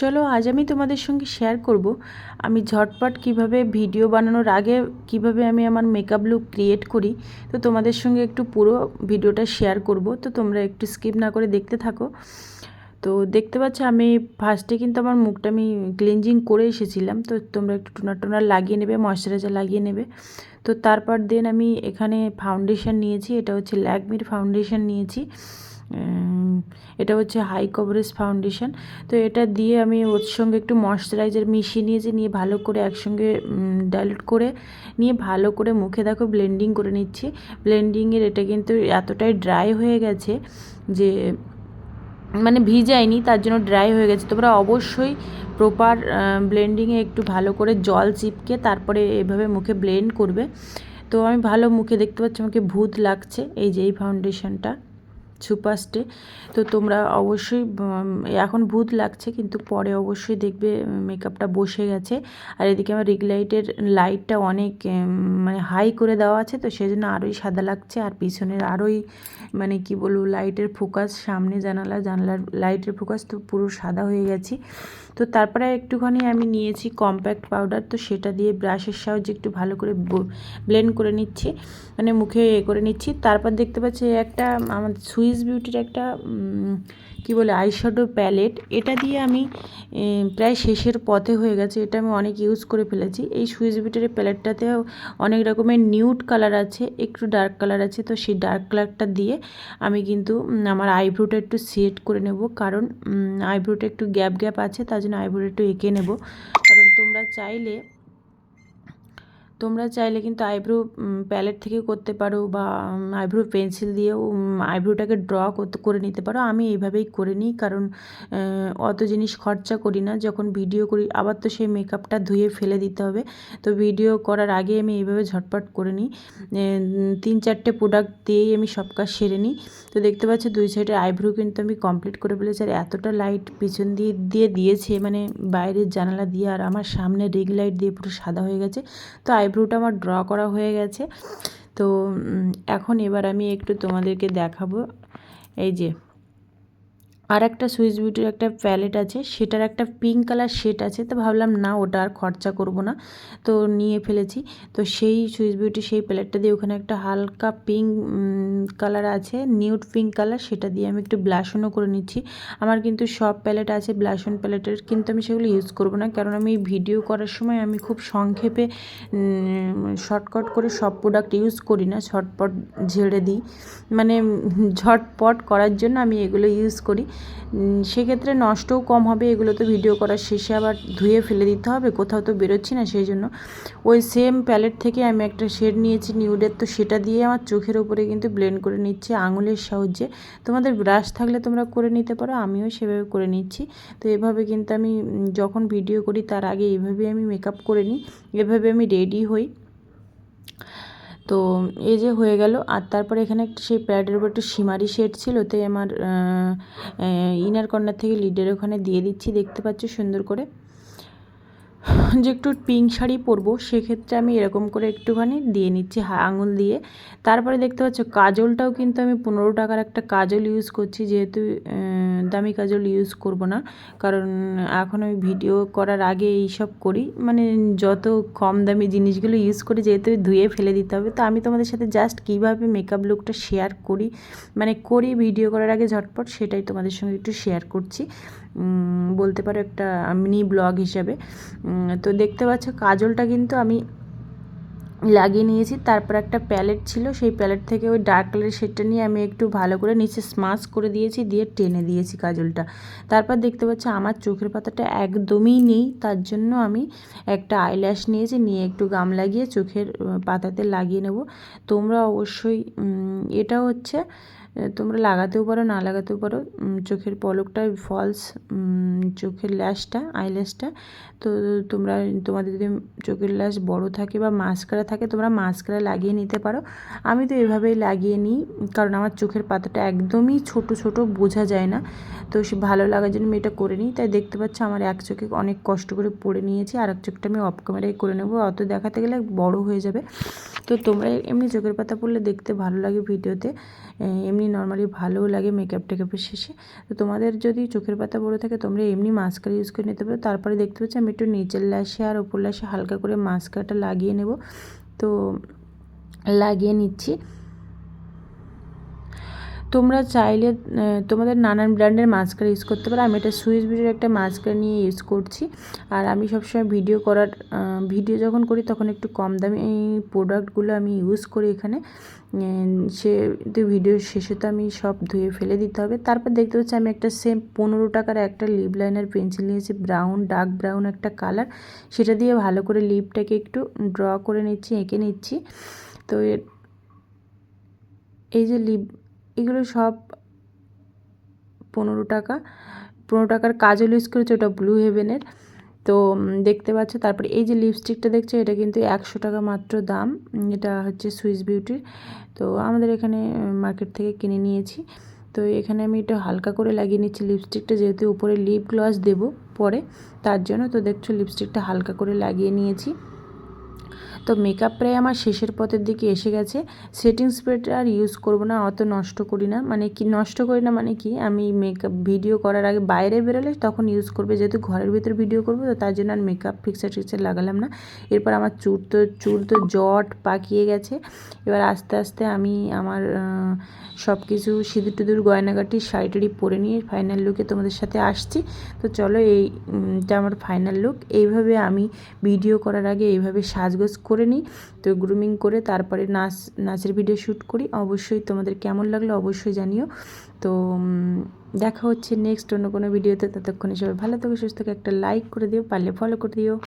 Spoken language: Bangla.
চলো আজ আমি তোমাদের সঙ্গে শেয়ার করব আমি ঝটপট কিভাবে ভিডিও বানানোর আগে কিভাবে আমি আমার মেকআপ লুক ক্রিয়েট করি। তো তোমাদের সঙ্গে একটু পুরো ভিডিওটা শেয়ার করব, তো তোমরা একটু স্কিপ না করে দেখতে থাকো। তো দেখতে পাচ্ছ আমি ফার্স্টে কিন্তু আমার মুখটা আমি ক্লিনজিং করে এসেছিলাম, তো তোমরা একটু টোনার টোনার লাগিয়ে নেবে, ময়শ্চারাইজার লাগিয়ে নেবে। তো তারপর দেন আমি এখানে ফাউন্ডেশন নিয়েছি, এটা হচ্ছে ল্যাকমির ফাউন্ডেশন নিয়েছি। এটা হচ্ছে হাই কভারেজ ফাউন্ডেশন। তো এটা দিয়ে আমি ওর সঙ্গে একটু ময়শ্চারাইজার মিশিয়ে নিয়েছি, নিয়ে ভালো করে একসঙ্গে ডাইলুট করে নিয়ে ভালো করে মুখে দেখো ব্লেন্ডিং করে নিচ্ছি। ব্লেন্ডিংয়ের এটা কিন্তু এতটাই ড্রাই হয়ে গেছে যে মানে ভিজায়নি, তার জন্য ড্রাই হয়ে গেছে। তোমরা অবশ্যই প্রপার ব্লেন্ডিংয়ে একটু ভালো করে জল চিপকে তারপরে এভাবে মুখে ব্লেন্ড করবে। তো আমি ভালো মুখে দেখতে পাচ্ছি আমাকে ভূত লাগছে এই যে এই ফাউন্ডেশনটা সুপারস্টে। তো তোমরা অবশ্যই এখন ভূত লাগছে কিন্তু পরে অবশ্যই দেখবে মেকআপটা বসে গেছে। আর এদিকে আমার রিং লাইটের লাইটটা অনেক মানে হাই করে দেওয়া আছে, তো সেই জন্য আরোই সাদা লাগছে। আর পিছনের আরোই মানে কি বলবো লাইটের ফোকাস, সামনে জানলার লাইটের ফোকাস, তো পুরো সাদা হয়ে গেছি। তো তারপরে একটুখানি আমি নিয়েছি কম্প্যাক্ট পাউডার, তো সেটা দিয়ে ব্রাশের সাহায্যে একটু ভালো করে ব্লেন্ড করে নিচ্ছি, মানে মুখে করে নিচ্ছি। তারপর দেখতে পাচ্ছি একটা আমার সুইস বিউটির একটা কি বলে আইশ্যাডো প্যালেট, এটা দিয়ে আমি প্রায় শেষের পথে হয়ে গেছে, এটা আমি অনেক ইউজ করে ফেলেছি। এই সুইস বিউটির প্যালেটটাতেও অনেক রকমের নিউড কালার আছে, একটু ডার্ক কালার আছে। তো সেই ডার্ক কালারটা দিয়ে আমি কিন্তু আমার আইব্রোটা একটু সেট করে নেব, কারণ আইব্রোটা একটু গ্যাপ গ্যাপ আছে, তার জন্য আইব্রোটা একটু এঁকে নেব। কারণ তোমরা চাইলে কিন্তু আইব্রো প্যালেট থেকে করতে পারো, বা আইব্রো পেন্সিল দিয়েও আইব্রোটাকে ড্র করে নিতে পারো। আমি এইভাবেই করে নিই, কারণ অত জিনিস খরচা করি না। যখন ভিডিও করি আবার তো সেই মেকআপটা ধুয়ে ফেলে দিতে হবে, তো ভিডিও করার আগে আমি এইভাবে ঝটপট করে নিই। 3-4টে প্রোডাক্ট দিয়েই আমি সব কাজ সেরে নিই। তো দেখতে পাচ্ছি দুই সাইডের আইব্রো কিন্তু আমি কমপ্লিট করে ফেলেছি। আর এতটা লাইট পিছন দিয়ে দিয়েছে, মানে বাইরের জানালা দিয়ে, আর আমার সামনে রিং লাইট দিয়ে পুরো সাদা হয়ে গেছে। তো আইব্রোটা আমার ড্র করা হয়ে গেছে। তো এখন এবার আমি একটু তোমাদেরকে দেখাবো, এই যে আর একটা সুইস বিউটির একটা প্যালেট আছে, সেটার একটা পিঙ্ক কালার শেড আছে। তো ভাবলাম না ওটা আর খরচা করব না, তো নিয়ে ফেলেছি। তো সেই সুইস বিউটি সেই প্যালেটটা দিয়ে ওখানে একটা হালকা পিঙ্ক কালার আছে, নিউড পিঙ্ক কালার, সেটা দিয়ে আমি একটু ব্লাশনও করে নিচ্ছি। আমার কিন্তু সব প্যালেট আছে ব্লাশন প্যালেটের, কিন্তু আমি সেগুলো ইউজ করব না, কারণ আমি ভিডিও করার সময় আমি খুব সংক্ষেপে শর্টকাট করে সব প্রোডাক্ট ইউজ করি না, ঝটপট ঝেড়ে দিই, মানে ঝটপট করার জন্য আমি এগুলো ইউজ করি। সেক্ষেত্রে নষ্টও কম হবে, এগুলো তো ভিডিও করার শেষে আবার ধুয়ে ফেলে দিতে হবে, কোথাও তো বেরোচ্ছি না, সেই জন্য ওই সেম প্যালেট থেকে আমি একটা শেড নিয়েছি নিউডের, তো সেটা দিয়ে আমার চোখের ওপরে কিন্তু ব্লেন্ড করে নিচ্ছি আঙুলের সাহায্যে। তোমাদের ব্রাশ থাকলে তোমরা করে নিতে পারো, আমিও সেভাবে করে নিচ্ছি। তো এভাবে কিন্তু আমি যখন ভিডিও করি তার আগে এইভাবে আমি মেকআপ করে নিই, এভাবে আমি রেডি হই। তো এই যে হয়ে গেল। আর তারপরে এখানে একটা সেই প্যাডের উপর একটু শিমারি শেড ছিল, তাই আমার ইনার কর্নার থেকে লিডের ওখানে দিয়ে দিচ্ছি, দেখতে পাচ্ছ সুন্দর করে। যে একটু পিঙ্ক শাড়ি পরবো সেক্ষেত্রে আমি এরকম করে একটুখানি দিয়ে নিচ্ছি আঙুল দিয়ে। তারপরে দেখতে পাচ্ছ কাজলটাও কিন্তু আমি 15 টাকার একটা কাজল ইউজ করছি, যেহেতু দামি কাজল ইউজ করব না, কারণ এখন আমি ভিডিও করার আগে এইসব করি, মানে যত কম দামি জিনিসগুলো ইউজ করি, যেহেতু ধুয়ে ফেলে দিতে হবে। তো আমি তোমাদের সাথে জাস্ট কীভাবে মেকআপ লুকটা শেয়ার করি, মানে করি ভিডিও করার আগে ঝটপট, সেটাই তোমাদের সঙ্গে একটু শেয়ার করছি, বলতে পারো একটা মিনি ব্লগ হিসাবে। তো দেখতে পাচ্ছ কাজলটা কিন্তু আমি লাগিয়ে নিয়েছি। তারপর একটা প্যালেট ছিল, সেই প্যালেট থেকে ওই ডার্ক কালারের শেডটা নিয়ে আমি একটু ভালো করে নিচে স্মাচ করে দিয়েছি, দিয়ে টেনে দিয়েছি কাজলটা। তারপর দেখতে পাচ্ছ আমার চোখের পাতাটা একদমই নেই, তার জন্য আমি একটা আইল্যাশ নিয়েছি, নিয়ে একটু গাম লাগিয়ে চোখের পাতাতে লাগিয়ে নেব। তোমরা অবশ্যই এটা হচ্ছে তোমরা লাগাতেও পারো, না লাগাতেও পারো, চোখের পলকটা ফলস চোখের ল্যাশটা আইল্যাশটা। তো তোমাদের যদি চোখের ল্যাশ বড় থাকে বা মাস্কারা থাকে, তোমরা মাস্কারা লাগিয়ে নিতে পারো। আমি তো এভাবেই লাগিয়ে নিই, কারণ আমার চোখের পাতাটা একদমই ছোট ছোট, বোঝা যায় না। তো সে ভালো লাগার জন্য আমি এটা করে নিই। তাই দেখতে পাচ্ছ আমার এক চোখে অনেক কষ্ট করে পরে নিয়েছি, আর এক চোখটা আমি অফ ক্যামেরায় করে নেবো, অত দেখাতে গেলে বড় হয়ে যাবে। তো তোমরা এমনি চোখের পাতা পরলে দেখতে ভালো লাগে ভিডিওতে, এমনি নর্মালি ভালোও লাগে মেকআপ টেকআপের শেষে। তো তোমাদের যদি চোখের পাতা বড় থাকে তোমরা এমনি মাস্কারা ইউজ করে নিতে পারো। তারপরে দেখতে পাচ্ছি আমি একটু নিচের ল্যাশে আর ওপর ল্যাশে হালকা করে মাস্কারাটা লাগিয়ে নেব। তো লাগিয়ে নিচ্ছি। তোমরা চাইলে তোমাদের নানান ব্র্যান্ডের মাস্কারা ইউজ করতে পারো। আমি এটা সুইস বিউটির একটা মাস্কারা নিয়ে ইউজ করছি। আর আমি সবসময় ভিডিও যখন করি তখন একটু কম দামি এই প্রোডাক্টগুলো আমি ইউজ করি এখানে। সে ভিডিওর শেষে তো আমি সব ধুয়ে ফেলে দিতে হবে। তারপর দেখতে পাচ্ছি আমি একটা সেম 15 টাকার একটা লিপ লাইনার পেন্সিল নিয়েছি, ডার্ক ব্রাউন একটা কালার। সেটা দিয়ে ভালো করে লিপটাকে একটু ড্র করে নিচ্ছি, এঁকে নিচ্ছি। তো এই যে এগুলো সব 15 টাকার কাজল ইউজ করেছে, ওটা ব্লু হেভেনের। তো দেখতে পাচ্ছ। তারপরে এই যে লিপস্টিকটা দেখছো, এটা কিন্তু 100 টাকা মাত্র দাম। এটা হচ্ছে সুইস বিউটির। তো আমাদের এখানে মার্কেট থেকে কিনে নিয়েছি। তো এখানে আমি এটা হালকা করে লাগিয়ে নিচ্ছি লিপস্টিকটা, যেহেতু উপরে লিপ গ্লস দেবো পরে, তার জন্য। তো দেখছো লিপস্টিকটা হালকা করে লাগিয়ে নিয়েছি। তো মেকআপ প্রায় আমার শেষের পথের দিকে এসে গেছে। সেটিং স্প্রেটা আর ইউজ করব না, অত নষ্ট করি না। মানে কি আমি মেকআপ ভিডিও করার আগে বাইরে বেরোলে তখন ইউজ করবে, যেহেতু ঘরের ভিতর ভিডিও করবো, তো তার জন্য আর মেকআপ ফিক্সার লাগালাম না। এরপর আমার চুল তো জট পাকিয়ে গেছে। এবার আস্তে আস্তে আমি আমার সব কিছু সিঁদুর টিঁদুর গয়নাগাটি শাড়ি পরে নিয়ে ফাইনাল লুকে তোমাদের সাথে আসছি। তো চলো, এইটা আমার ফাইনাল লুক। এইভাবে আমি ভিডিও করার আগে এইভাবে সাজগোজ করে নিই। তো গ্রুমিং করে তারপরে নাচের ভিডিও শ্যুট করি। অবশ্যই তোমাদের কেমন লাগলো অবশ্যই জানিও। তো দেখা হচ্ছে নেক্সট অন্য কোনো ভিডিওতে। ততক্ষণে সবাই ভালো থেকো, সুস্থ থেকো, একটা লাইক করে দিও, পারলে ফলো করে দিও।